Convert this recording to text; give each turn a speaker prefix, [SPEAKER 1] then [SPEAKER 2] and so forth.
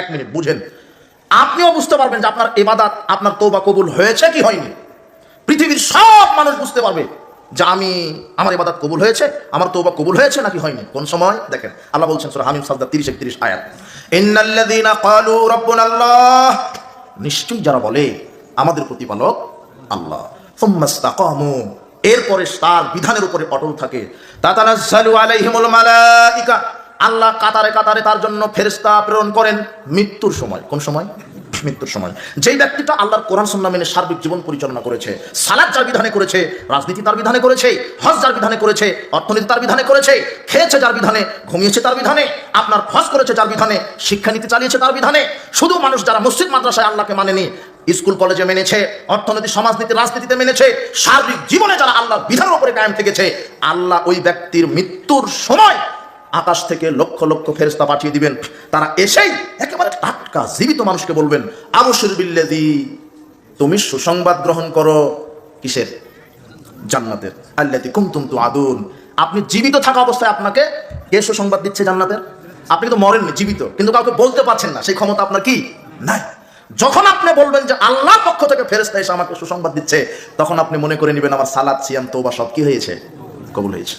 [SPEAKER 1] এক মিনিট বুঝেন, আপনিও বুঝতে পারবেন যে আপনার ইবাদত, আপনার তওবা কবুল হয়েছে কি হয়নি। পৃথিবীর সব মানুষ বুঝতে পারবে যে আমার ইবাদত কবুল হয়েছে, আমার তওবা কবুল হয়েছে নাকি হয়নি। কোন সময় দেখেন, আল্লাহ বলছেন সূরা হামিম সাজদা 30-31 আয়াত, ইন্নাল্লাযীনা ক্বালু রাব্বুনাল্লাহ, নিশ্চয়ই যারা বলে আমাদের প্রতিপালক আল্লাহ, সুম্মাস্তাকামু, এরপরে তার বিধানের উপরে অটল থাকে, তাতানাজ্জালু আলাইহিমুল মালাইকা, আল্লাহ কাতারে কাতারে তার জন্য ফেরেশতা প্রেরণ করেন মৃত্যুর সময়। কোন সময়? মৃত্যুর সময়। যেই ব্যক্তিটা আল্লাহর কোরআন সুন্নাহ মেনে সার্বিক জীবন পরিচালনা করেছে, সালাত যার বিধানে করেছে, রাজনীতি তার বিধানে করেছে, হজ যার বিধানে করেছে, অর্থনীতি তার বিধানে করেছে, খেয়েছে যার বিধানে, ঘুমিয়েছে তার বিধানে, আপনার হজ করেছে যার বিধানে, শিক্ষানীতি চালিয়েছে তার বিধানে, শুধু মানুষ যারা মসজিদ মাদ্রাসায় আল্লাহকে মানেনি, স্কুল কলেজে মেনেছে, অর্থনীতি সমাজনীতি রাজনীতিতে মেনেছে, সার্বিক জীবনে যারা আল্লাহর বিধানের উপরে কায়েম থেকেছে, আল্লাহ ওই ব্যক্তির মৃত্যুর সময় আকাশ থেকে লক্ষ লক্ষ ফেরেশতা পাঠিয়ে দিবেন। তারা এসেই একেবারে টাটকা জীবিত মানুষকে বলবেন, আবশির বিল্লাযী, তুমি সুসংবাদ গ্রহণ করো কিসের? জান্নাতের। আল্লাতী কুনতুম তুআদুন, আপনি জীবিত থাকা অবস্থায় আপনাকে কে সুসংবাদ দিচ্ছে জান্নাতের? আপনি তো মরেননি, জীবিত, কিন্তু কাউকে বলতে পারছেন না, সেই ক্ষমতা আপনার কি নাই। যখন আপনি বলবেন যে আল্লাহর পক্ষ থেকে ফেরেশতা এসে আমাকে সুসংবাদ দিচ্ছে, তখন আপনি মনে করে নেবেন আমার সালাত, সিয়াম, তওবা সব কি হয়েছে? কবুল হয়েছে।